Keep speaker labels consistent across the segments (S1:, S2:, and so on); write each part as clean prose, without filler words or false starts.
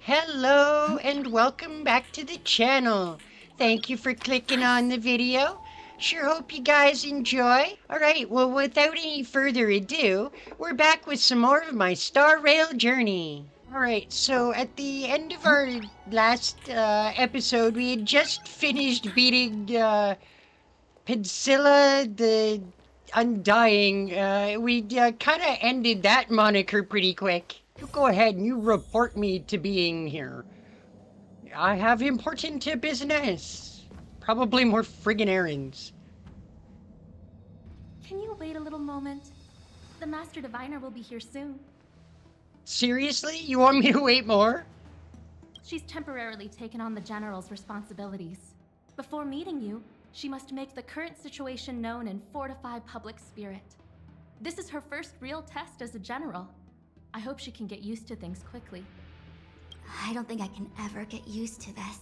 S1: Hello and welcome back to the channel. Thank you for clicking on the video. Sure hope you guys enjoy. Alright, well without any further ado, we're back with some more of my Star Rail journey. Alright, so at the end of our last episode, we had just finished beating Pensilla the Undying. We kind of ended that moniker pretty quick. You go ahead and you report me to being here. I have important business. Probably more friggin' errands.
S2: Can you wait a little moment? The Master Diviner will be here soon.
S1: Seriously? You want me to wait more?
S2: She's temporarily taken on the General's responsibilities. Before meeting you, she must make the current situation known and fortify public spirit. This is her first real test as a General. I hope she can get used to things quickly.
S3: I don't think I can ever get used to this.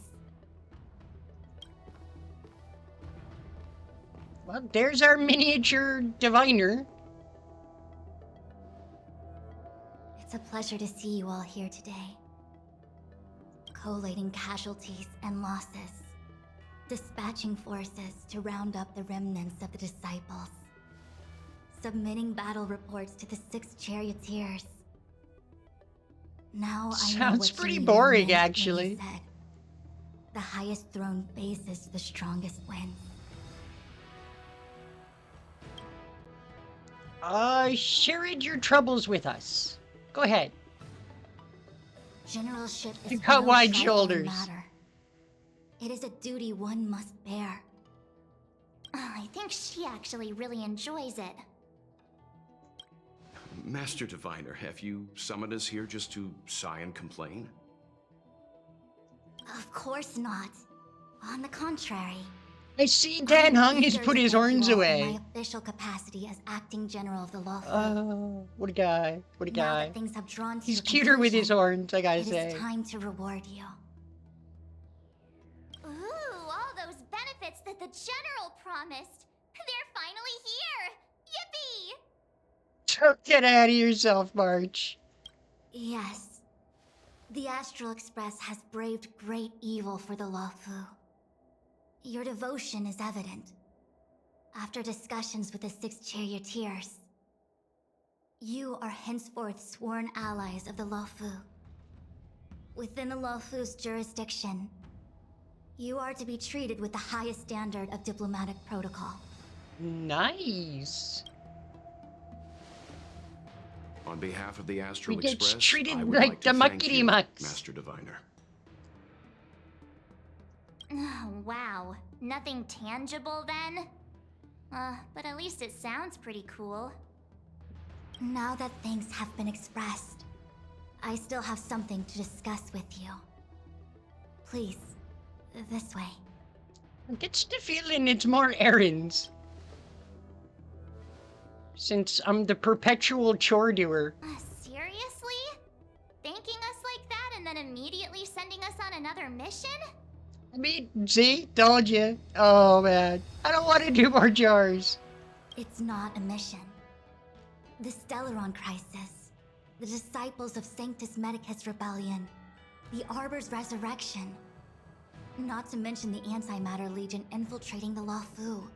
S1: Well, there's our miniature diviner.
S3: It's a pleasure to see you all here today. Collating casualties and losses. Dispatching forces to round up the remnants of the disciples. Submitting battle reports to the 6 charioteers. Now I know
S1: Sounds
S3: what
S1: pretty
S3: Julie
S1: boring,
S3: meant when he
S1: actually.
S3: said, the highest throne faces the strongest wins.
S1: Shared your troubles with us. Go ahead.
S3: Generalship is
S1: You got
S3: no
S1: wide
S3: trifling
S1: shoulders.
S3: matter. It is a duty one must bear.
S4: I think she actually really enjoys it.
S5: Master Diviner, have you summoned us here just to sigh and complain?
S3: Of course not. On the contrary.
S1: I see Dan Hung has
S3: eager
S1: put
S3: to
S1: his
S3: thank
S1: horns
S3: you all in
S1: away.
S3: my official capacity as acting general of the law.
S1: What a guy. What a
S3: Now
S1: guy.
S3: that things have drawn to
S1: He's
S3: a
S1: cuter with his
S3: conclusion,
S1: horns, I gotta
S3: it
S1: say.
S3: is time to reward you.
S4: Ooh, all those benefits that the General promised. They're finally here! Yippee!
S1: Don't get out of yourself, March.
S3: Yes. The Astral Express has braved great evil for the Lawfu. Your devotion is evident. After discussions with the 6 charioteers, you are henceforth sworn allies of the Lawfu. Within the Lawfu's jurisdiction, you are to be treated with the highest standard of diplomatic protocol.
S1: Nice.
S5: On behalf of the Astral
S1: We get
S5: Express,
S1: treated
S5: I would
S1: like
S5: like
S1: the
S5: to thank
S1: muckety
S5: you,
S1: mucks.
S5: Master Diviner.
S4: Oh, wow. Nothing tangible then? But at least it sounds pretty cool.
S3: Now that things have been expressed, I still have something to discuss with you. Please, this way.
S1: Gets the feeling it's more errands. Since I'm the perpetual chore doer.
S4: Seriously? Thanking us like that and then immediately sending us on another mission?
S1: I mean, see? Told you. Oh, man. I don't want to do more jars.
S3: It's not a mission. The Stellaron Crisis, the Disciples of Sanctus Medicus Rebellion, the Arbor's Resurrection, not to mention the Antimatter Legion infiltrating the Lawfu.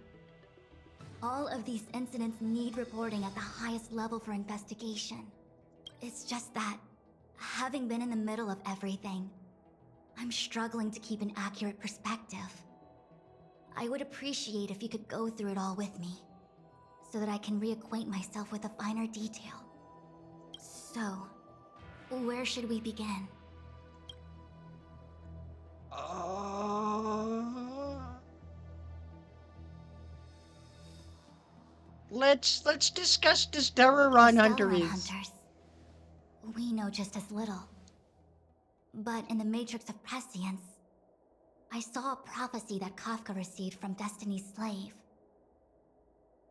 S3: All of these incidents need reporting at the highest level for investigation. It's just that, having been in the middle of everything, I'm struggling to keep an accurate perspective. I would appreciate if you could go through it all with me, so that I can reacquaint myself with a finer detail. So, where should we begin?
S1: Let's discuss the Stellaron Hunter
S3: Stellaron
S1: is.
S3: Hunters. We know just as little. But in the Matrix of Prescience, I saw a prophecy that Kafka received from Destiny's slave.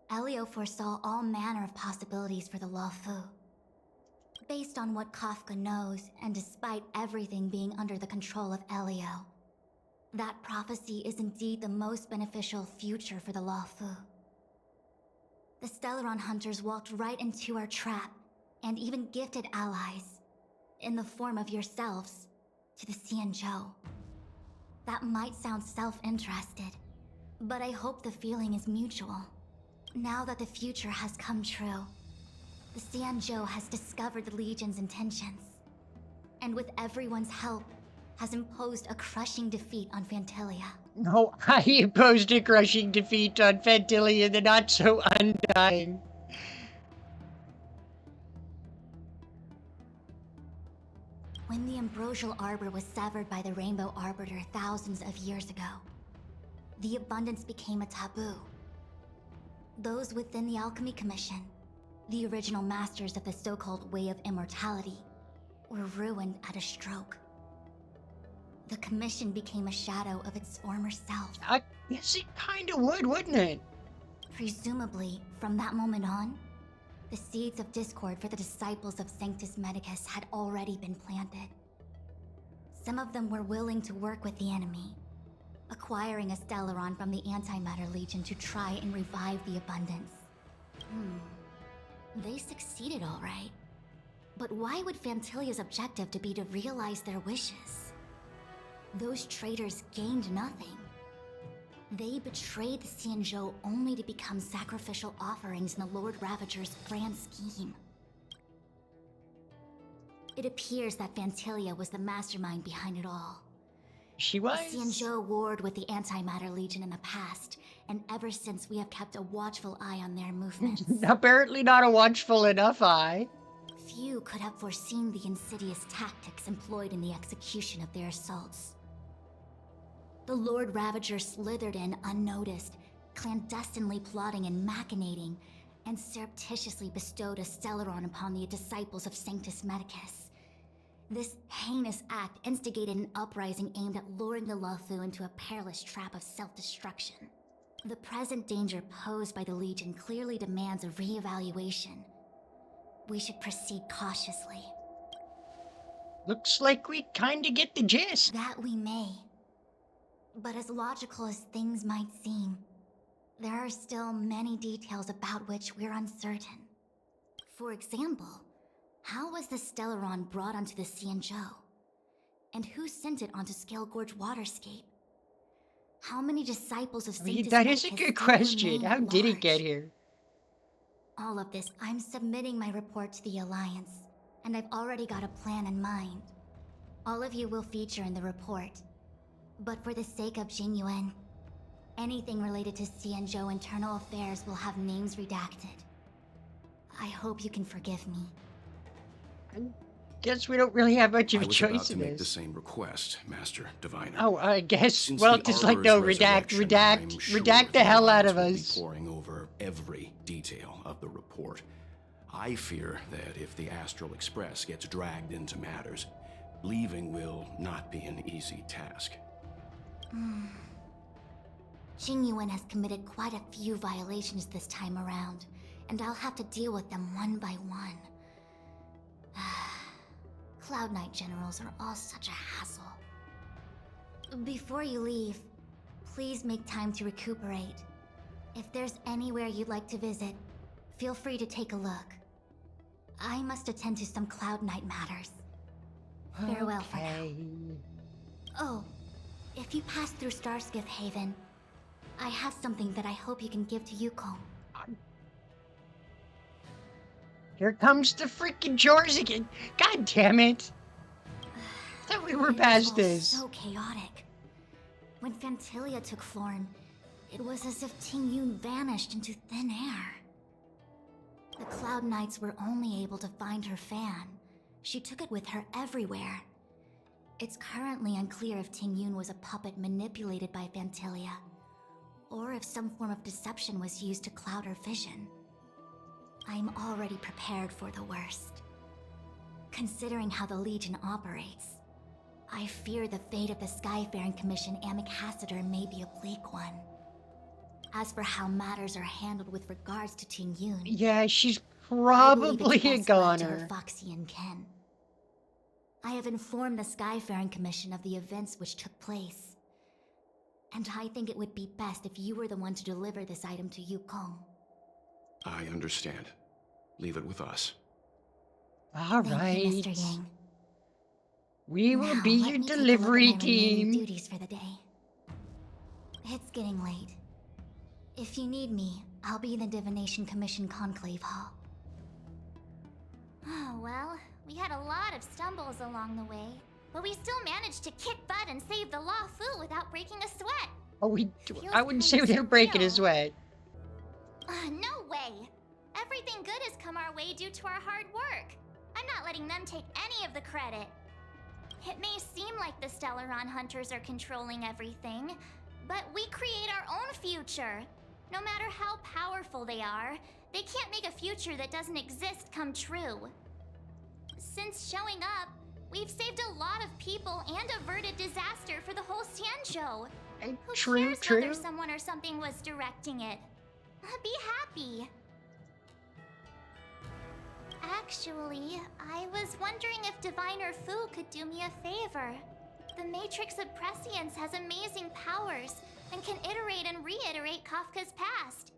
S3: Elio foresaw all manner of possibilities for the Lawfu. Based on what Kafka knows, and despite everything being under the control of Elio, that prophecy is indeed the most beneficial future for the Lawfu. The Stellaron Hunters walked right into our trap, and even gifted allies, in the form of yourselves, to the Xianzhou. That might sound self-interested, but I hope the feeling is mutual. Now that the future has come true, the Xianzhou has discovered the Legion's intentions, and with everyone's help, has imposed a crushing defeat on Phantilia.
S1: No, I opposed a crushing defeat on Phantilia, the not-so-undying.
S3: When the Ambrosial Arbor was severed by the Rainbow Arbiter thousands of years ago, the abundance became a taboo. Those within the Alchemy Commission, the original masters of the so-called Way of Immortality, were ruined at a stroke. The Commission became a shadow of its former self.
S1: I guess it kinda would, wouldn't it?
S3: Presumably, from that moment on, the seeds of discord for the disciples of Sanctus Medicus had already been planted. Some of them were willing to work with the enemy, acquiring a Stellaron from the Antimatter Legion to try and revive the abundance. They succeeded all right. But why would Phantilia's objective to be to realize their wishes? Those traitors gained nothing. They betrayed the Xianzhou only to become sacrificial offerings in the Lord Ravager's grand scheme. It appears that Phantilia was the mastermind behind it all.
S1: She
S3: The
S1: was.
S3: Xianzhou warred with the Antimatter Legion in the past, and ever since we have kept a watchful eye on their movements.
S1: Apparently not a watchful enough eye.
S3: Few could have foreseen the insidious tactics employed in the execution of their assaults. The Lord Ravager slithered in unnoticed, clandestinely plotting and machinating, and surreptitiously bestowed a Stellaron upon the disciples of Sanctus Medicus. This heinous act instigated an uprising aimed at luring the Luofu into a perilous trap of self-destruction. The present danger posed by the Legion clearly demands a re-evaluation. We should proceed cautiously.
S1: Looks like we kinda get the gist.
S3: That we may. But as logical as things might seem, there are still many details about which we're uncertain. For example, how was the Stellaron brought onto the Xianzhou? And who sent it onto Scale Gorge Waterscape? How many disciples of Sanctus
S1: That is a
S3: Medicus
S1: good
S3: still
S1: question.
S3: remain
S1: How
S3: at
S1: did it
S3: large?
S1: get here?
S3: All of this, I'm submitting my report to the Alliance, and I've already got a plan in mind. All of you will feature in the report. But for the sake of Jingyuan, anything related to Xianzhou internal affairs will have names redacted. I hope you can forgive me.
S1: Guess we don't really have much of
S5: I
S1: a
S5: was about
S1: choice
S5: to
S1: in
S5: make the
S1: this.
S5: same request, Master Diviner.
S1: Oh, I guess.
S5: Since
S1: Well,
S5: the
S1: just like, no,
S5: Arbiter's
S1: redact,
S5: resurrection,
S1: redact,
S5: I'm sure
S1: redact the hell out
S5: Alliance
S1: of
S5: will be
S1: us.
S5: poring over every detail of the report. I fear that if the Astral Express gets dragged into matters, leaving will not be an easy task.
S3: Jingyuan has committed quite a few violations this time around, and I'll have to deal with them one by one. Cloud Knight generals are all such a hassle. Before you leave, please make time to recuperate. If there's anywhere you'd like to visit, feel free to take a look. I must attend to some Cloud Knight matters. Farewell for now.
S1: Okay.
S3: Oh, if you pass through Starskiff Haven, I have something that I hope you can give to Yukong.
S1: Here comes the freaking Jors again. God damn it. Thought we were past
S3: It was all
S1: this.
S3: so chaotic. When Phantilia took form, it was as if Ting Yun vanished into thin air. The Cloud Knights were only able to find her fan. She took it with her everywhere. It's currently unclear if Ting Yun was a puppet manipulated by Phantilia, or if some form of deception was used to cloud her vision. I'm already prepared for the worst. Considering how the Legion operates, I fear the fate of the Skyfaring Commission Ambassador may be a bleak one. As for how matters are handled with regards to Ting Yun,
S1: Yeah, she's
S3: I believe
S1: probably
S3: it's
S1: a
S3: best left to
S1: goner.
S3: her Foxian ken. I have informed the Skyfaring Commission of the events which took place, and I think it would be best if you were the one to deliver this item to Yukong.
S5: I understand. Leave it with us.
S1: All
S3: Thank you,
S1: right.
S3: Mr. Yang.
S1: We will
S3: Now,
S1: be
S3: let
S1: your
S3: me take a look at
S1: delivery
S3: my remaining
S1: team.
S3: duties for the day. It's getting late. If you need me, I'll be in the Divination Commission Conclave Hall.
S4: Oh, well, we had a lot of stumbles along the way, but we still managed to kick butt and save the Law Fu without breaking a sweat.
S1: Oh,
S4: Feels
S1: I wouldn't say
S4: kinda
S1: without breaking his
S4: surreal.
S1: sweat.
S4: No way! Everything good has come our way due to our hard work. I'm not letting them take any of the credit. It may seem like the Stellaron Hunters are controlling everything, but we create our own future. No matter how powerful they are, they can't make a future that doesn't exist come true. Since showing up, we've saved a lot of people and averted disaster for the whole Xianzhou. Who
S1: True,
S4: cares whether
S1: true.
S4: someone or something was directing it? Be happy. Actually, I was wondering if Diviner Fu could do me a favor. The Matrix of Prescience has amazing powers and can iterate and reiterate Kafka's past.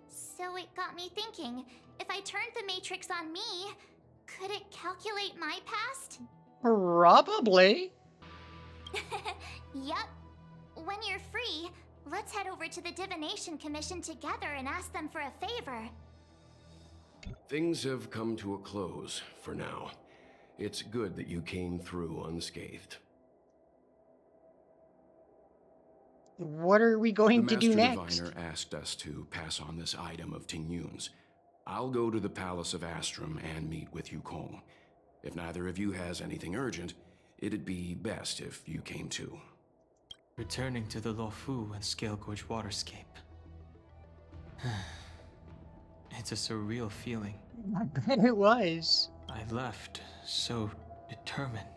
S4: So it got me thinking, if I turned the Matrix on me, could it calculate my past?
S1: Probably.
S4: Yup. When you're free, let's head over to the Divination Commission together and ask them for a favor.
S5: Things have come to a close for now. It's good that you came through unscathed.
S1: What are we
S5: The
S1: going to
S5: Master
S1: do next?
S5: Diviner asked us to pass on this item of Ting Yun's. I'll go to the Palace of Astrum and meet with Yukong. If neither of you has anything urgent, it'd be best if you came too.
S6: Returning to the Luofu and Scale Gorge waterscape. It's a surreal feeling.
S1: I bet it was.
S6: I left so determined.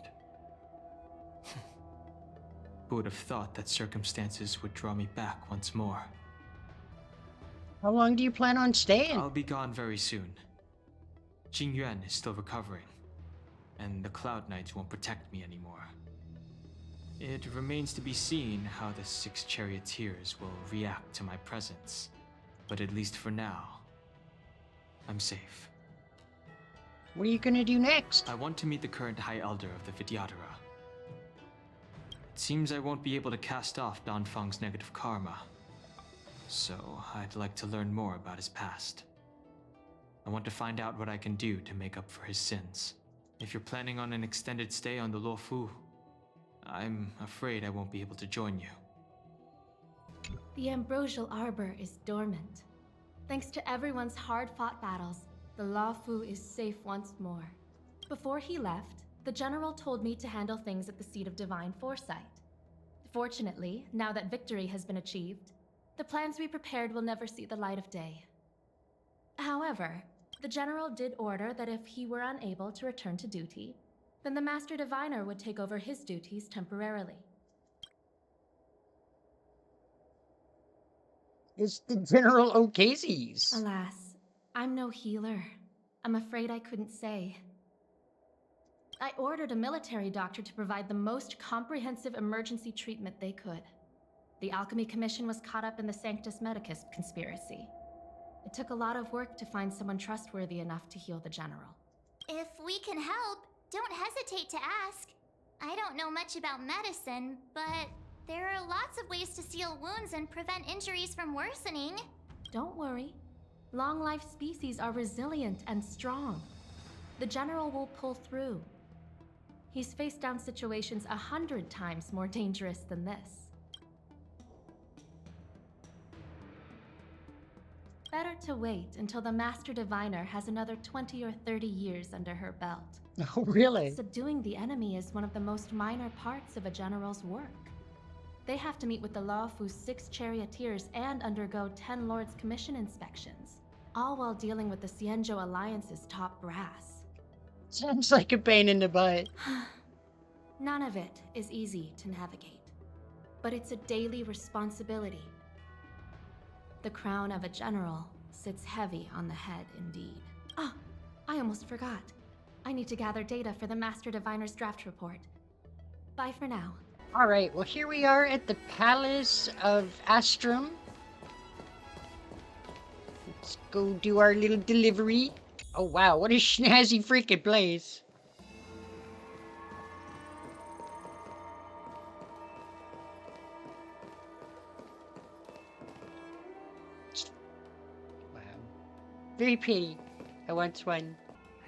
S6: Who would have thought that circumstances would draw me back once more?
S1: How long do you plan on staying?
S6: I'll be gone very soon. Jing Yuan is still recovering, and the Cloud Knights won't protect me anymore. It remains to be seen how the 6 charioteers will react to my presence, but at least for now, I'm safe.
S1: What are you gonna do next?
S6: I want to meet the current High Elder of the Vidyadhara. It seems I won't be able to cast off Danfeng's negative karma, so I'd like to learn more about his past. I want to find out what I can do to make up for his sins. If you're planning on an extended stay on the Luofu, I'm afraid I won't be able to join you.
S2: The Ambrosial Arbor is dormant. Thanks to everyone's hard-fought battles, the Luofu is safe once more. Before he left, the General told me to handle things at the Seat of Divine Foresight. Fortunately, now that victory has been achieved, the plans we prepared will never see the light of day. However, the General did order that if he were unable to return to duty, then the Master Diviner would take over his duties temporarily.
S1: It's the General Ocasey's.
S2: Alas, I'm no healer. I'm afraid I couldn't say. I ordered a military doctor to provide the most comprehensive emergency treatment they could. The Alchemy Commission was caught up in the Sanctus Medicus conspiracy. It took a lot of work to find someone trustworthy enough to heal the General.
S4: If we can help, don't hesitate to ask. I don't know much about medicine, but there are lots of ways to seal wounds and prevent injuries from worsening.
S2: Don't worry. Long-life species are resilient and strong. The General will pull through. He's faced down situations 100 times more dangerous than this. Better to wait until the Master Diviner has another 20 or 30 years under her belt.
S1: Oh, really?
S2: Subduing the enemy is one of the most minor parts of a general's work. They have to meet with the Luofu's 6 charioteers and undergo 10 Lords Commission inspections, all while dealing with the Xianzhou Alliance's top brass.
S1: Sounds like a pain in the butt.
S2: None of it is easy to navigate, but it's a daily responsibility. The crown of a general sits heavy on the head indeed. Ah, I almost forgot. I need to gather data for the Master Diviner's draft report. Bye for now.
S1: All right, well, here we are at the Palace of Astrum. Let's go do our little delivery. Oh, wow, what a snazzy freaking place. Very pretty. I want one.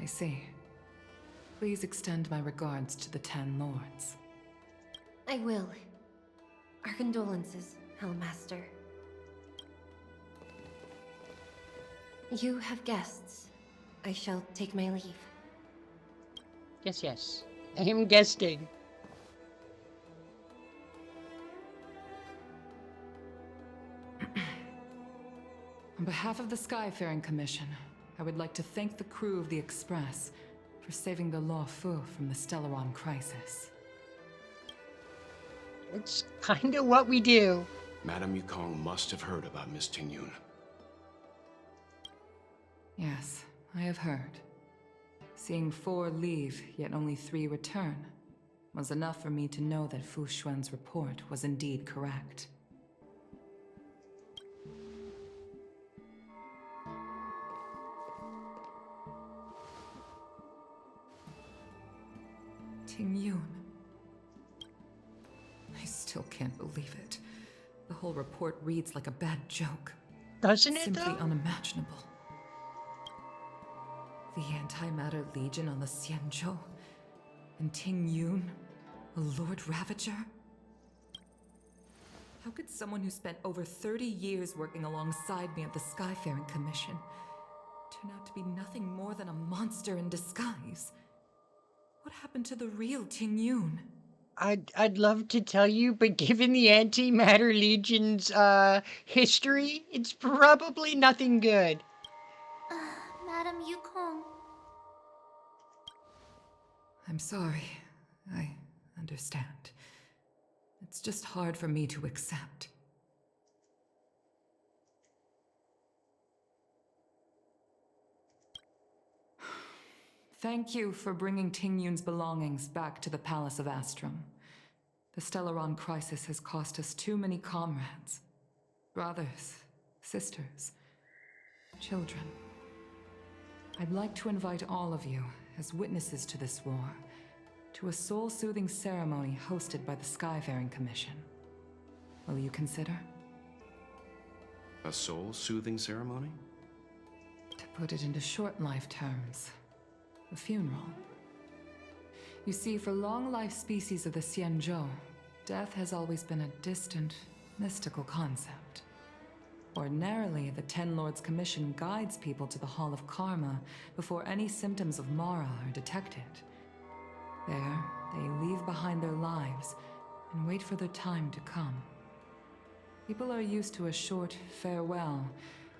S7: I see. Please extend my regards to the 10 lords.
S8: I will. Our condolences, Hellmaster. You have guests. I shall take my leave.
S1: Yes, yes. I am guesting.
S7: On behalf of the Skyfaring Commission, I would like to thank the crew of the Express for saving the Lawfu from the Stellaron crisis.
S1: It's kind of what we do.
S5: Madame Yukong must have heard about Miss Tingyun.
S7: Yes, I have heard. Seeing 4 leave, yet only 3 return, was enough for me to know that Fu Xuan's report was indeed correct. Tingyun. I still can't believe it. The whole report reads like a bad joke.
S1: Doesn't it,
S7: Simply
S1: though?
S7: unimaginable. The Antimatter Legion on the Xianzhou, and Tingyun, a Lord Ravager? How could someone who spent over 30 years working alongside me at the Skyfaring Commission turn out to be nothing more than a monster in disguise? What happened to the real Tingyun?
S1: I'd love to tell you, but given the Antimatter Legion's history, it's probably nothing good.
S4: Madam Yukong.
S7: I'm sorry. I understand. It's just hard for me to accept. Thank you for bringing Tingyun's belongings back to the Palace of Astrum. The Stellaron crisis has cost us too many comrades. Brothers, sisters, children. I'd like to invite all of you, as witnesses to this war, to a soul-soothing ceremony hosted by the Skyfaring Commission. Will you consider?
S5: A soul-soothing ceremony?
S7: To put it into short life terms, a funeral. You see, for long-life species of the Xianzhou, death has always been a distant, mystical concept. Ordinarily, the Ten Lords Commission guides people to the Hall of Karma before any symptoms of Mara are detected. There, they leave behind their lives and wait for their time to come. People are used to a short farewell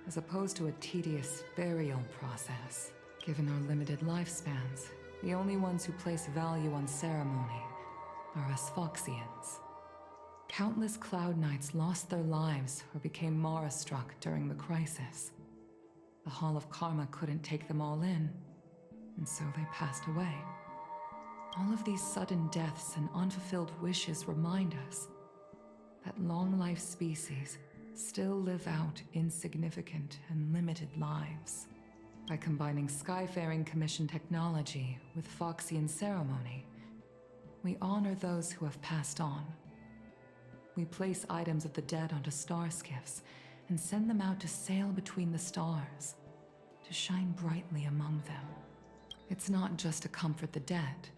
S7: as opposed to a tedious burial process. Given our limited lifespans, the only ones who place value on ceremony are us Foxians. Countless Cloud Knights lost their lives or became Mara-struck during the crisis. The Hall of Karma couldn't take them all in, and so they passed away. All of these sudden deaths and unfulfilled wishes remind us that long-life species still live out insignificant and limited lives. By combining Skyfaring Commission technology with Foxian ceremony, we honor those who have passed on. We place items of the dead onto star skiffs and send them out to sail between the stars, to shine brightly among them. It's not just to comfort the dead.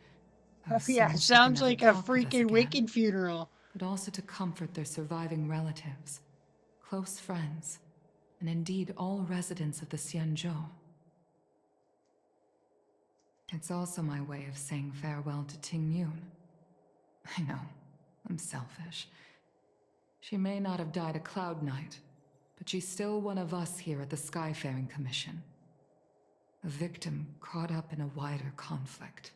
S7: those
S1: Yeah,
S7: souls that
S1: sounds
S7: can
S1: like
S7: never
S1: a
S7: talk with us
S1: freaking
S7: again,
S1: wicked funeral.
S7: but also to comfort their surviving relatives, close friends, and indeed all residents of the Xianzhou. It's also my way of saying farewell to Tingyun. I know, I'm selfish. She may not have died a Cloud Knight, but she's still one of us here at the Skyfaring Commission. A victim caught up in a wider conflict.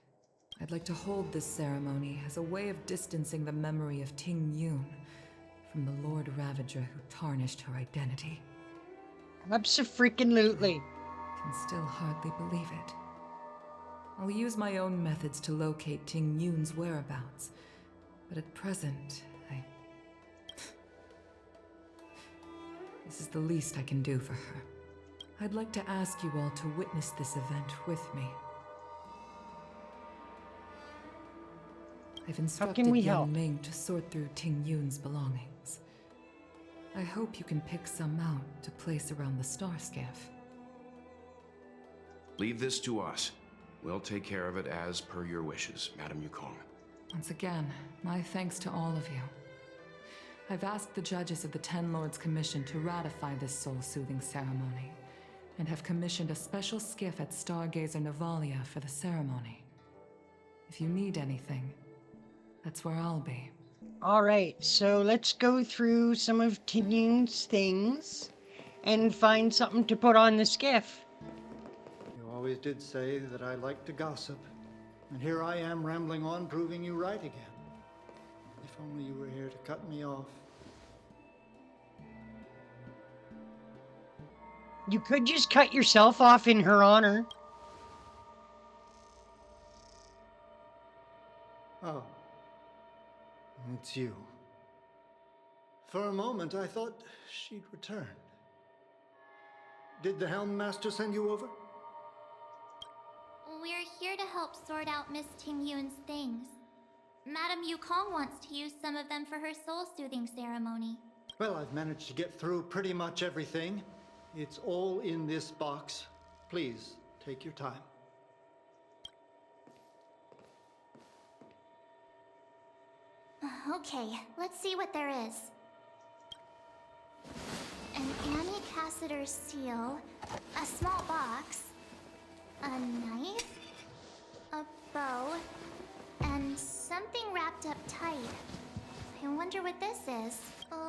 S7: I'd like to hold this ceremony as a way of distancing the memory of Tingyun from the Lord Ravager who tarnished her identity.
S1: Abso-freaking-lutely.
S7: Can still hardly believe it. I'll use my own methods to locate Tingyun's whereabouts, but at present, This is the least I can do for her. I'd like to ask you all to witness this event with me. I've instructed
S1: we
S7: Young
S1: help?
S7: Ming to sort through Tingyun's belongings. I hope you can pick some out to place around the star skiff.
S5: Leave this to us. We'll take care of it as per your wishes, Madame Yukong.
S7: Once again, my thanks to all of you. I've asked the judges of the Ten Lords Commission to ratify this soul-soothing ceremony, and have commissioned a special skiff at Stargazer Navalia for the ceremony. If you need anything, that's where I'll be.
S1: Alright, so let's go through some of Tinyun's things and find something to put on the skiff.
S9: You always did say that I like to gossip, and here I am rambling on, proving you right again. If only you were here to cut me off.
S1: You could just cut yourself off in her honor.
S9: Oh. It's you. For a moment, I thought she'd returned. Did the Helm Master send you over?
S4: We're here to help sort out Miss Tingyun's things. Madame Yukong wants to use some of them for her soul-soothing ceremony.
S9: Well, I've managed to get through pretty much everything. It's all in this box. Please, take your time.
S4: Okay, let's see what there is. An Annie Cassiter's seal, a small box, a knife, a bow, and something wrapped up tight. I wonder what this is.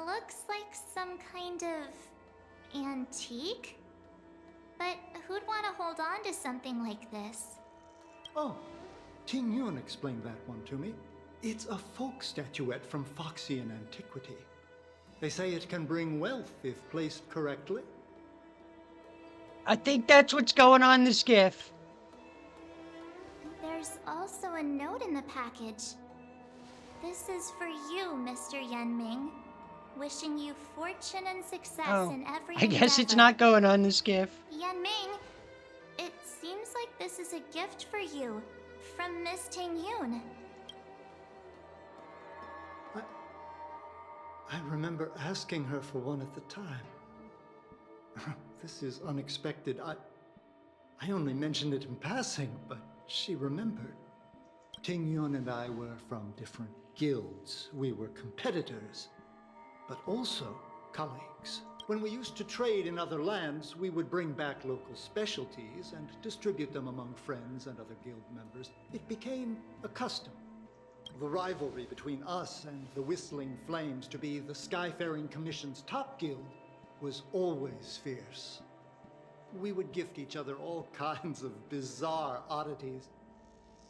S4: Looks like some kind of antique? But who'd want to hold on to something like this?
S9: Oh, Tingyun explained that one to me. It's a folk statuette from Foxian antiquity. They say it can bring wealth if placed correctly.
S1: I think that's what's going on the skiff.
S4: There's also a note in the package. This is for you, Mr. Yenming. Wishing you fortune and success in every
S1: I guess it's
S4: endeavor.
S1: not going on the skiff.
S4: Yenming, it seems like this is a gift for you from Miss Tingyun.
S9: I remember asking her for one at the time. This is unexpected. I only mentioned it in passing, but she remembered. Tingyun and I were from different guilds. We were competitors, but also colleagues. When we used to trade in other lands, we would bring back local specialties and distribute them among friends and other guild members. It became a custom. The rivalry between us and the Whistling Flames, to be the Skyfaring Commission's top guild, was always fierce. We would gift each other all kinds of bizarre oddities.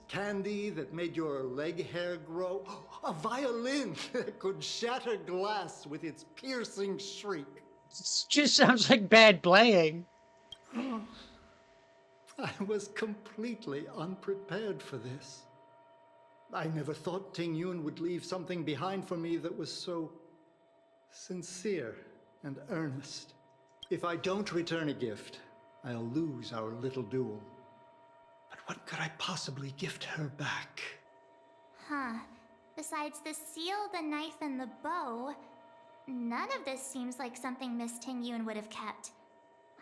S9: Candy that made your leg hair grow. A violin that could shatter glass with its piercing shriek.
S1: It just sounds like bad playing.
S9: I was completely unprepared for this. I never thought Tingyun would leave something behind for me that was so sincere and earnest. If I don't return a gift, I'll lose our little duel. But what could I possibly gift her back?
S4: Huh. Besides the seal, the knife, and the bow, none of this seems like something Miss Tingyun would have kept.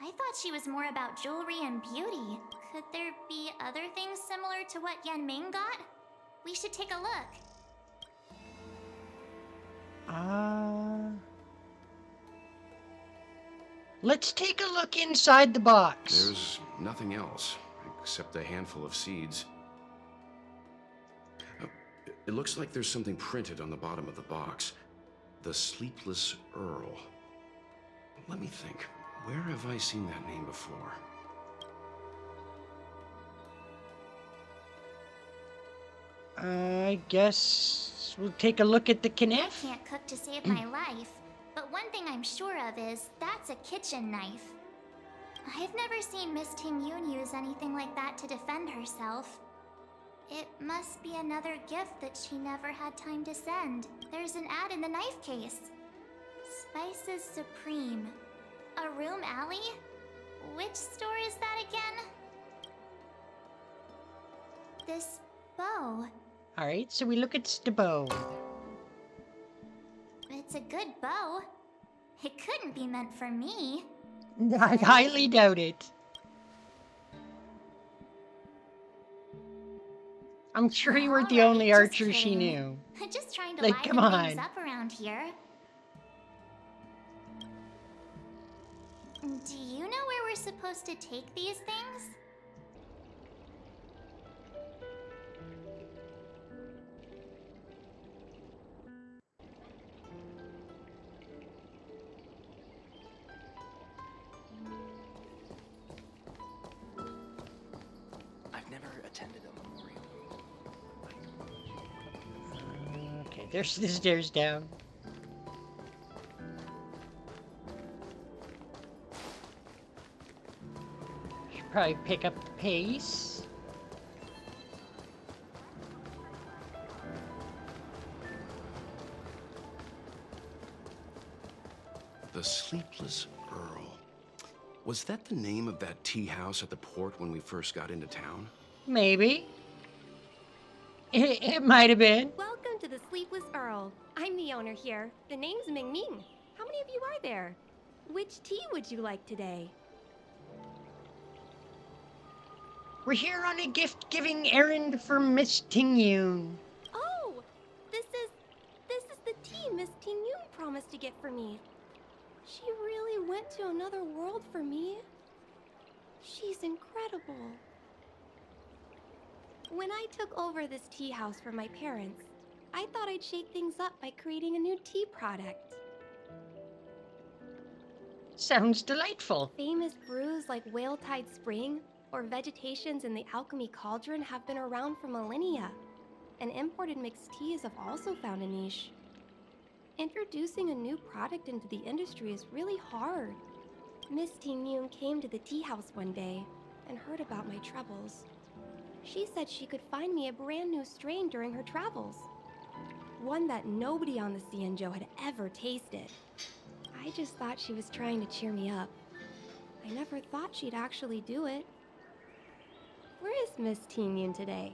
S4: I thought she was more about jewelry and beauty. Could there be other things similar to what Yenming got? We should take a look.
S1: Let's take a look inside the box.
S5: There's nothing else, except a handful of seeds. It looks like there's something printed on the bottom of the box. The Sleepless Earl. Let me think. Where have I seen that name before?
S1: I guess we'll take a look at the
S4: I
S1: knife.
S4: can't cook to save my life, but one thing I'm sure of is that's a kitchen knife. I've never seen Miss Tingyun use anything like that to defend herself. It must be another gift that she never had time to send. There's an ad in the knife case. Spices Supreme. A room alley? Which store is that again? This bow.
S1: Alright, so we look at the bow.
S4: It's a good bow. It couldn't be meant for me.
S1: I highly doubt it. I'm sure you weren't the
S4: Alright,
S1: only
S4: just
S1: archer she
S4: kidding.
S1: knew.
S4: Just trying to
S1: Like, come
S4: liven things
S1: on.
S4: up around here. Do you know where we're supposed to take these things?
S10: I've never attended a memorial.
S1: Okay, there's the stairs down. Should probably pick up the pace.
S5: The Sleepless Earl. Was that the name of that tea house at the port when we first got into town?
S1: Maybe. It might have been.
S11: Welcome to the Sleepless Earl. I'm the owner here. The name's Ming Ming. How many of you are there? Which tea would you like today?
S1: We're here on a gift-giving errand for Miss Tingyun.
S11: Oh, this is the tea Miss Ting Yun promised to get for me. She really went to another world for me. She's incredible. When I took over this tea house for my parents, I thought I'd shake things up by creating a new tea product.
S1: Sounds delightful.
S11: Famous brews like Whale Tide Spring or Vegetations in the Alchemy Cauldron have been around for millennia, and imported mixed teas have also found a niche. Introducing a new product into the industry is really hard. Miss Ting Yun came to the tea house one day and heard about my troubles. She said she could find me a brand new strain during her travels. One that nobody on the Xianzhou had ever tasted. I just thought she was trying to cheer me up. I never thought she'd actually do it. Where is Miss Ting Yun today?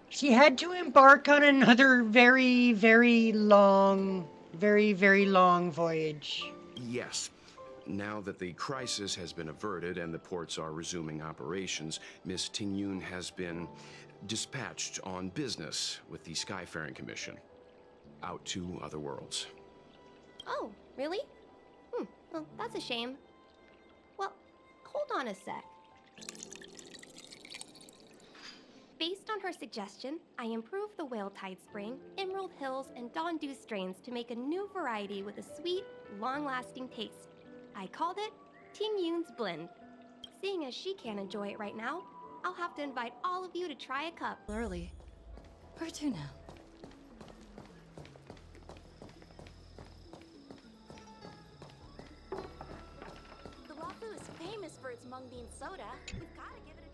S1: She had to embark on another very, very long voyage.
S5: Yes. Now that the crisis has been averted and the ports are resuming operations, Miss Tingyun has been dispatched on business with the Skyfaring Commission out to other worlds.
S11: Oh, really? Well, that's a shame. Well, hold on a sec. Based on her suggestion, I improved the Whale Tide Spring, Emerald Hills, and Dawn Dew strains to make a new variety with a sweet, long-lasting taste. I called it Ting Yun's Blend. Seeing as she can't enjoy it right now, I'll have to invite all of you to try a cup.
S8: Early. Where to now?
S4: The Wafu is famous for its mung bean soda. We've gotta give it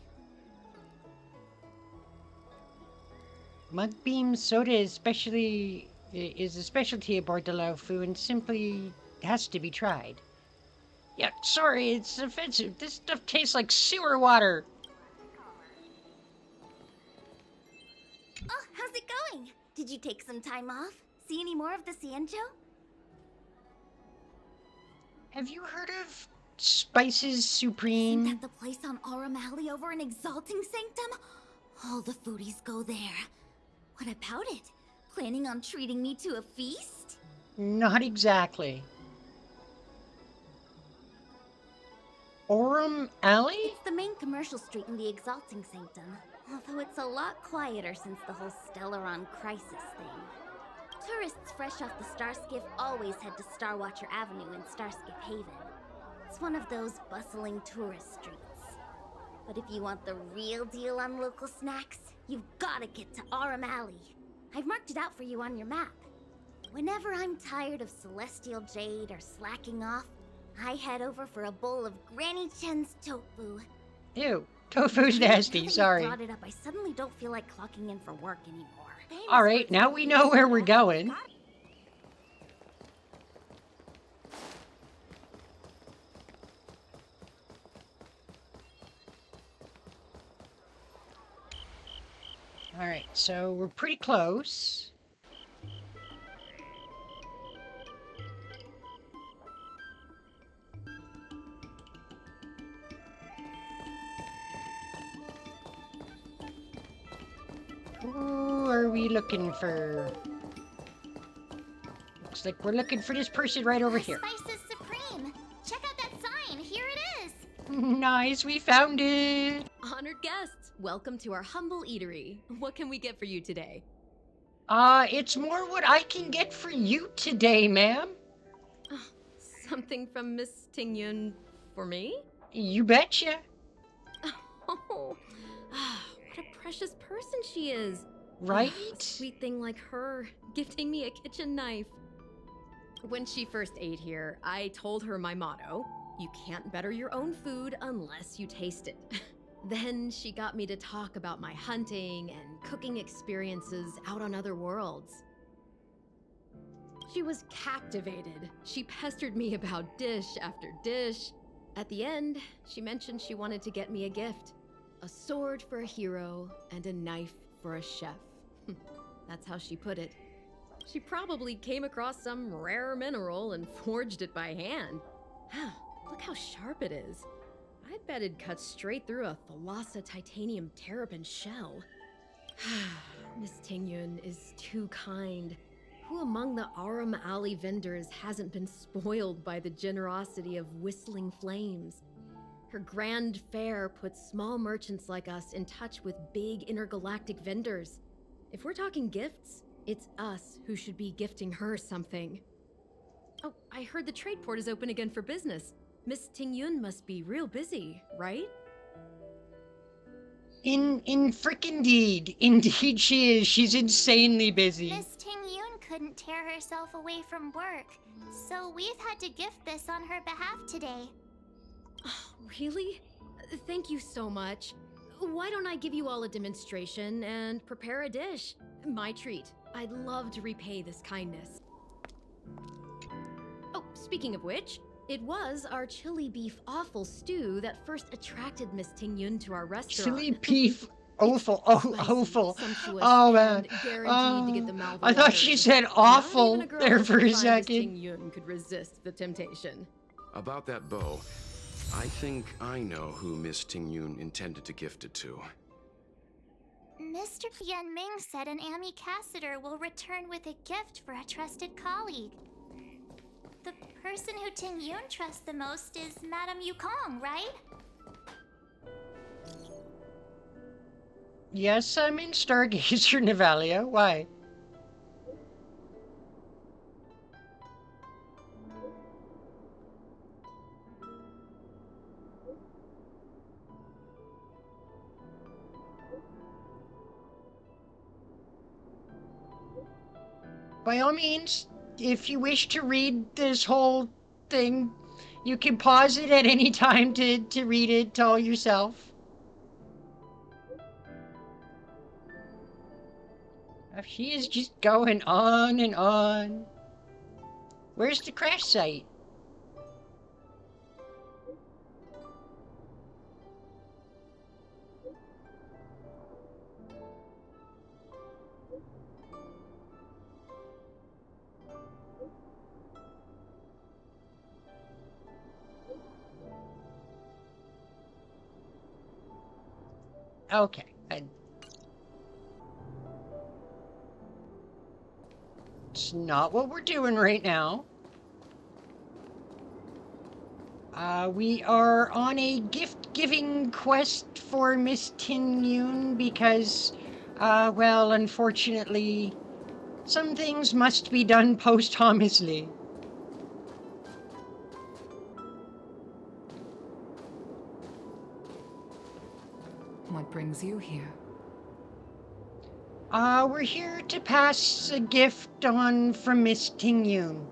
S4: a
S1: Mug beam soda is a specialty aboard the Laofu and simply has to be tried. Yeah, sorry, it's offensive. This stuff tastes like sewer water.
S4: Oh, how's it going? Did you take some time off? See any more of the Xianzhou?
S1: Have you heard of Spices
S4: Isn't
S1: Supreme?
S4: that the place on Aurum Alley over in Exalting Sanctum? All the foodies go there. What about it? Planning on treating me to a feast?
S1: Not exactly. Aurum Alley?
S4: It's the main commercial street in the Exalting Sanctum. Although it's a lot quieter since the whole Stellaron crisis thing. Tourists fresh off the Starskiff always head to Starwatcher Avenue in Starskiff Haven. It's one of those bustling tourist streets. But if you want the real deal on local snacks, you've gotta get to Aurum Alley. I've marked it out for you on your map. Whenever I'm tired of Celestial Jade or slacking off, I head over for a bowl of Granny Chen's tofu.
S1: Ew, tofu's nasty,
S4: Now that you
S1: sorry.
S4: brought it up, I suddenly don't feel like clocking in for work anymore.
S1: Alright, now we know where we're going. Alright, so we're pretty close. Who are we looking for? Looks like we're looking for this person right over here.
S4: Spice is supreme. Check out that sign. Here it is.
S1: Nice, we found it.
S12: Honored guests, welcome to our humble eatery. What can we get for you today?
S1: It's more what I can get for you today, ma'am.
S12: Something from Miss Tingyun for me?
S1: You betcha.
S12: Oh, what a precious person she is.
S1: Right?
S12: A sweet thing like her, gifting me a kitchen knife. When she first ate here, I told her my motto: you can't better your own food unless you taste it. Then she got me to talk about my hunting and cooking experiences out on other worlds. She was captivated. She pestered me about dish after dish. At the end, she mentioned she wanted to get me a gift. A sword for a hero and a knife for a chef. That's how she put it. She probably came across some rare mineral and forged it by hand. Look how sharp it is. I bet it'd cut straight through a Thalassa titanium terrapin shell. Miss Tingyun is too kind. Who among the Aram Alley vendors hasn't been spoiled by the generosity of whistling flames? Her grand fare puts small merchants like us in touch with big intergalactic vendors. If we're talking gifts, it's us who should be gifting her something. Oh, I heard the trade port is open again for business. Miss Tingyun must be real busy, right?
S1: In frickin' deed. Indeed she is. She's insanely busy.
S4: Miss Tingyun couldn't tear herself away from work, so we've had to gift this on her behalf today.
S12: Oh, really? Thank you so much. Why don't I give you all a demonstration and prepare a dish? My treat. I'd love to repay this kindness. Oh, speaking of which, it was our chili beef offal stew that first attracted Miss Tingyun to our restaurant.
S1: Chili beef awful. Oh, awful.
S12: Sumptuous,
S1: Oh, man.
S12: and guaranteed to get the mouth
S1: I thought she
S12: watering.
S1: said
S12: Not
S1: awful
S12: even a girl
S1: there
S12: as
S1: for a
S12: refined as
S1: second.
S12: Tingyun could resist the temptation.
S5: About that bow, I think I know who Miss Tingyun intended to gift it to.
S4: Mr. Yan Ming said an ambassador will return with a gift for a trusted colleague. The person who Tingyun trusts the most is Madame Yukong, right?
S1: Yes, I'm in Stargazer Navalia. Why? By all means, if you wish to read this whole thing, you can pause it at any time to read it all yourself. She is just going on and on. Where's the crash site? Okay. It's not what we're doing right now. We are on a gift-giving quest for Miss Tingyun because, well, unfortunately, some things must be done posthumously.
S7: What brings you here?
S1: We're here to pass a gift on from Miss Tingyun.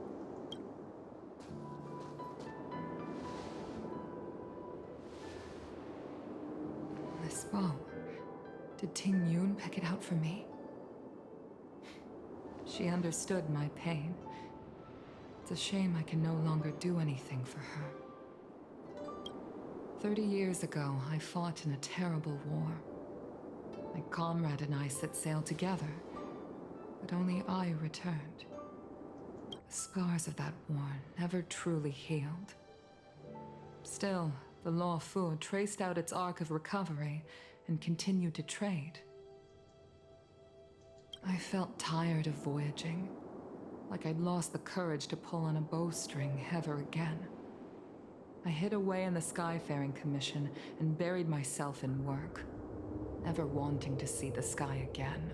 S7: This bow. Did Tingyun pick it out for me? She understood my pain. It's a shame I can no longer do anything for her. 30 years ago, I fought in a terrible war. My comrade and I set sail together, but only I returned. The scars of that war never truly healed. Still, the Law Fu traced out its arc of recovery and continued to trade. I felt tired of voyaging, like I'd lost the courage to pull on a bowstring ever again. I hid away in the Skyfaring Commission and buried myself in work, never wanting to see the sky again.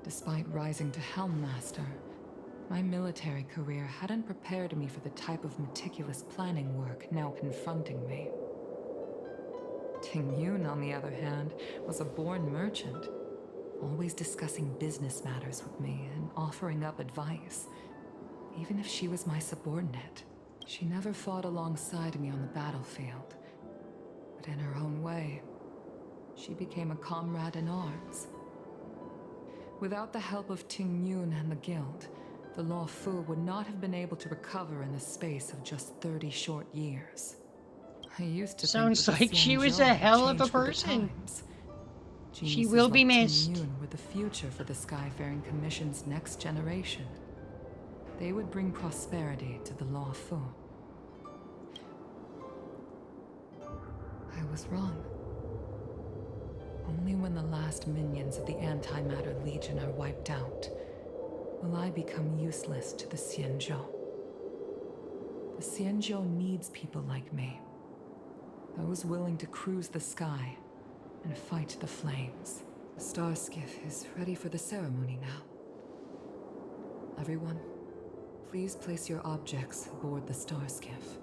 S7: Despite rising to Helmmaster, my military career hadn't prepared me for the type of meticulous planning work now confronting me. Ting Yun, on the other hand, was a born merchant, always discussing business matters with me and offering up advice, even if she was my subordinate. She never fought alongside me on the battlefield, but in her own way, she became a comrade in arms. Without the help of Ting Yun and the Guild, the Law Fu would not have been able to recover in the space of just 30 short years. I used to
S1: Sounds
S7: think that
S1: like she was
S7: Xianzhou
S1: a
S7: had
S1: hell of a
S7: changed with the
S1: person.
S7: times.
S1: She
S7: Geniuses
S1: will be
S7: like Ting
S1: missed.
S7: Yun were the future for the Skyfaring Commission's next generation. They would bring prosperity to the Law Fu. I was wrong. Only when the last minions of the Antimatter Legion are wiped out will I become useless to the Xianzhou. The Xianzhou needs people like me. Those willing to cruise the sky and fight the flames. The star skiff is ready for the ceremony now. Everyone, please place your objects aboard the star skiff.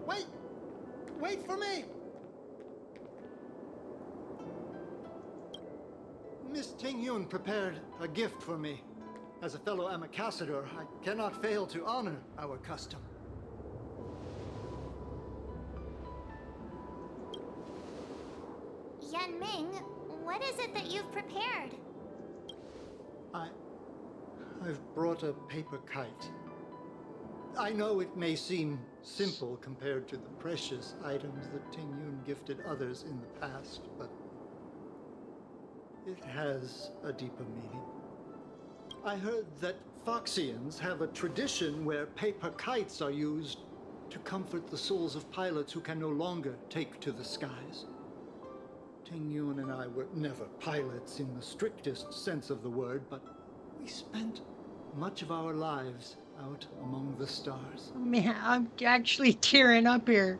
S9: Wait! Wait for me! Miss Ting Yun prepared a gift for me. As a fellow ambassador, I cannot fail to honor our custom.
S4: Yan Ming, what is it that you've prepared?
S9: I've brought a paper kite. I know it may seem simple compared to the precious items that Ting Yun gifted others in the past, but it has a deeper meaning. I heard that Foxians have a tradition where paper kites are used to comfort the souls of pilots who can no longer take to the skies. Ting Yun and I were never pilots in the strictest sense of the word, but we spent much of our lives out among the stars.
S1: Man, I'm actually tearing up here.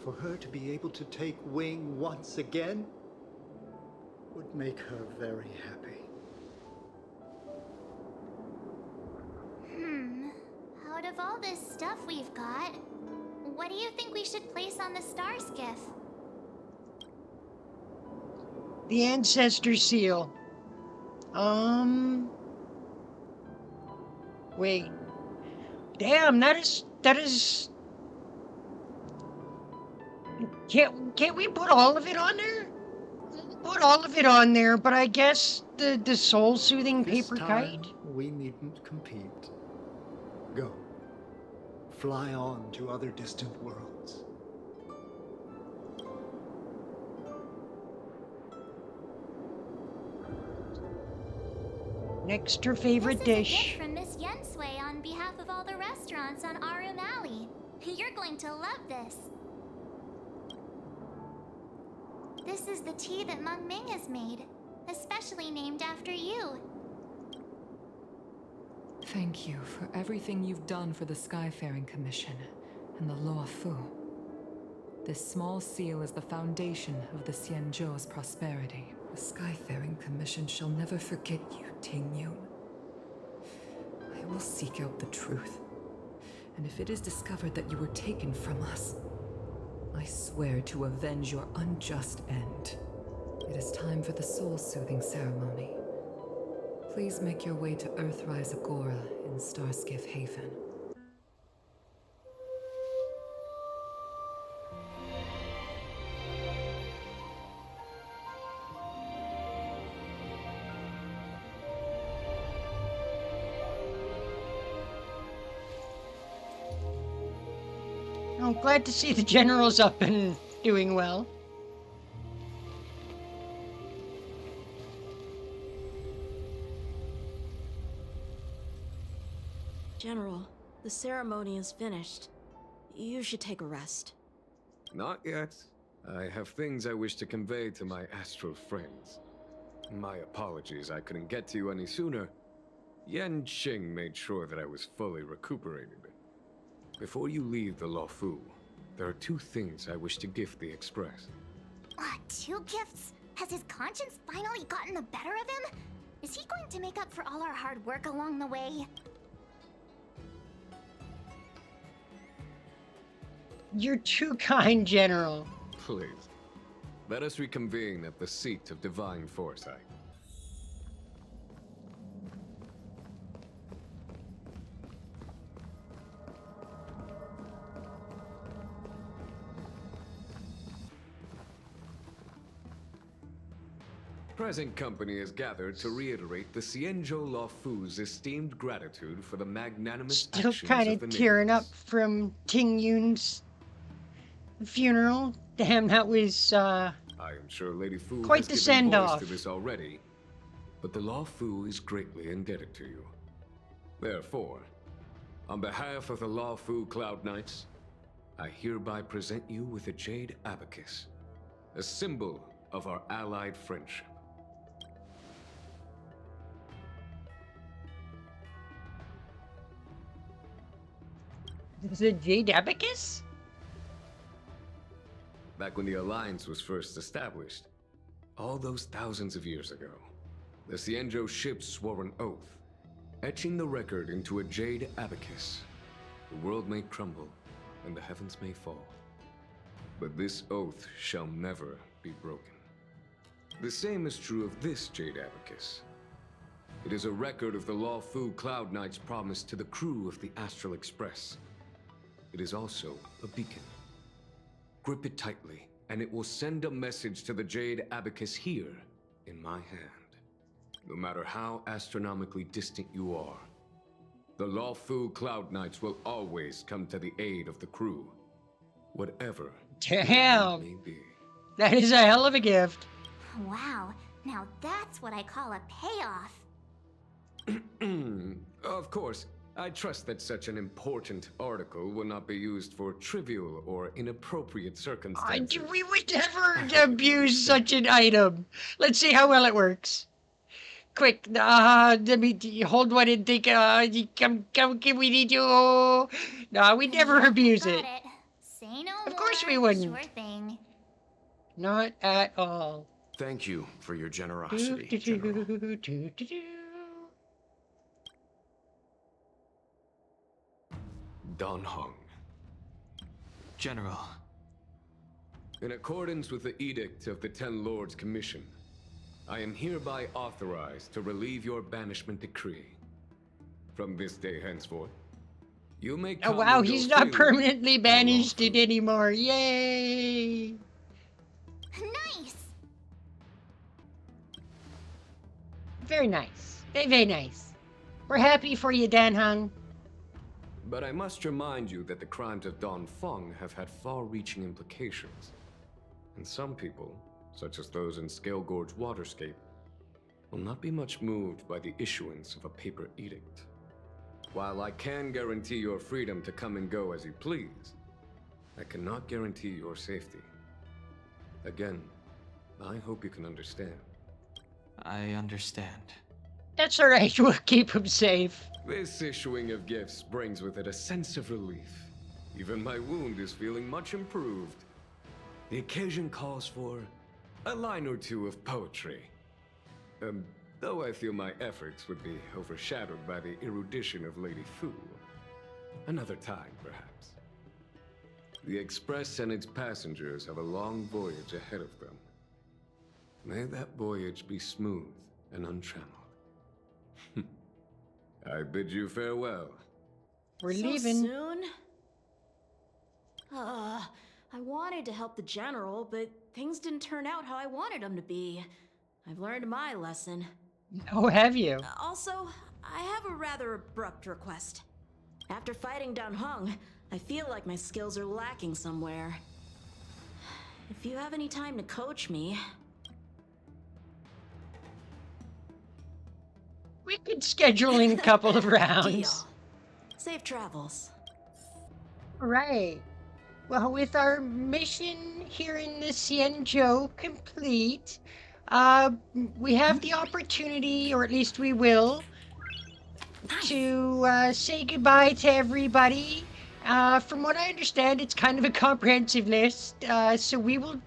S9: For her to be able to take wing once again would make her very happy.
S4: Out of all this stuff we've got, what do you think we should place on the star skiff?
S1: The ancestor seal. Wait. Damn, that is. Can't we put all of it on there? Put all of it on there, but I guess the soul-soothing paper kite?
S9: We needn't compete. Go. Fly on to other distant worlds.
S1: Next, her favorite
S4: This is
S1: dish.
S4: a gift from Miss Yensui on behalf of all the restaurants on Arum Alley. You're going to love this. This is the tea that Meng Ming has made, especially named after you.
S7: Thank you for everything you've done for the Skyfaring Commission and the Law Fu. This small seal is the foundation of the Xianzhou's prosperity. The Skyfaring Commission shall never forget you, Ting Yun. I will seek out the truth, and if it is discovered that you were taken from us, I swear to avenge your unjust end. It is time for the soul-soothing ceremony. Please make your way to Earthrise Agora in Starskiff Haven.
S1: I'm glad to see the general's up and doing well.
S13: General, the ceremony is finished. You should take a rest.
S14: Not yet. I have things I wish to convey to my astral friends. My apologies I couldn't get to you any sooner. Yen Qing made sure that I was fully recuperated. Before you leave the Luofu, there are 2 things I wish to gift the Express.
S4: 2 gifts? Has his conscience finally gotten the better of him? Is he going to make up for all our hard work along the way?
S1: You're too kind, General.
S14: Please, let us reconvene at the seat of divine foresight. Present company is gathered to reiterate the Xianzhou Luofu's esteemed gratitude for the magnanimous
S1: Still
S14: actions
S1: kind
S14: of the
S1: of tearing up
S14: natives.
S1: from Ting Yun's funeral. Damn, that was,
S14: I am sure Lady Fu
S1: quite
S14: has
S1: the
S14: given
S1: send-off.
S14: voice to this already, but the Luofu is greatly indebted to you. Therefore, on behalf of the Luofu Cloud Knights, I hereby present you with a jade abacus, a symbol of our allied friendship.
S1: The Jade Abacus?
S14: Back when the Alliance was first established, all those thousands of years ago, the Xianzhou ships swore an oath, etching the record into a jade abacus. The world may crumble, and the heavens may fall, but this oath shall never be broken. The same is true of this jade abacus. It is a record of the Luofu Cloud Knight's promise to the crew of the Astral Express. It is also a beacon. Grip it tightly, and it will send a message to the jade abacus here, in my hand. No matter how astronomically distant you are, the Luofu Cloud Knights will always come to the aid of the crew, whatever
S1: Damn,
S14: it may be.
S1: that is a hell of a gift.
S4: Wow, now that's what I call a payoff.
S14: Of course, I trust that such an important article will not be used for trivial or inappropriate circumstances.
S1: We would never abuse such an item. Let's see how well it works. Quick, let me hold one and think. Come, we need you. No, we never abuse
S4: Got
S1: it.
S4: it. Say no
S1: Of course
S4: more.
S1: we wouldn't.
S4: Sure thing.
S1: Not at all.
S5: Thank you for your generosity, General.
S14: Don Hong.
S6: General.
S14: In accordance with the edict of the Ten Lords Commission, I am hereby authorized to relieve your banishment decree. From this day henceforth, you may
S1: Oh
S14: come
S1: wow,
S14: and go
S1: he's not
S14: freely
S1: permanently
S14: on
S1: banished
S14: Luofu.
S1: it anymore. Yay!
S4: Nice.
S1: Very nice. Very nice. We're happy for you, Dan Hung.
S14: But I must remind you that the crimes of Don Feng have had far-reaching implications. And some people, such as those in Scale Gorge Waterscape, will not be much moved by the issuance of a paper edict. While I can guarantee your freedom to come and go as you please, I cannot guarantee your safety. Again, I hope you can understand.
S6: I understand.
S1: That's alright, we'll keep him safe.
S14: This issuing of gifts brings with it a sense of relief. Even my wound is feeling much improved. The occasion calls for a line or two of poetry. Though I feel my efforts would be overshadowed by the erudition of Lady Fu. Another time, perhaps. The Express and its passengers have a long voyage ahead of them. May that voyage be smooth and untrammeled. I bid you farewell.
S1: We're
S13: So
S1: leaving.
S13: soon? I wanted to help the general, but things didn't turn out how I wanted them to be. I've learned my lesson.
S1: Oh, have you?
S13: Also, I have a rather abrupt request. After fighting Don Hung, I feel like my skills are lacking somewhere. If you have any time to coach me...
S1: We could schedule in a couple of rounds.
S13: Deal. Safe travels.
S1: Right. Well, with our mission here in the Xianzhou complete, we have the opportunity, or at least we will, to say goodbye to everybody. From what I understand, it's kind of a comprehensive list, so we will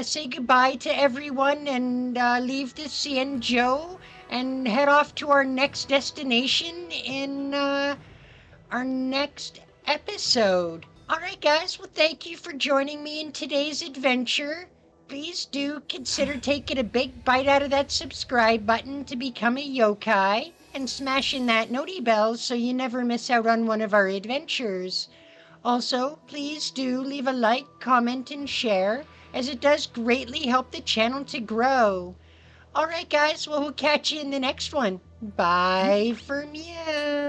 S1: say goodbye to everyone and leave the Xianzhou and head off to our next destination in our next episode. Alright, guys, well, thank you for joining me in today's adventure. Please do consider taking a big bite out of that subscribe button to become a yokai and smashing that noti bell so you never miss out on one of our adventures. Also, please do leave a like, comment, and share, as it does greatly help the channel to grow. Alright, guys, well, we'll catch you in the next one. Bye for meow.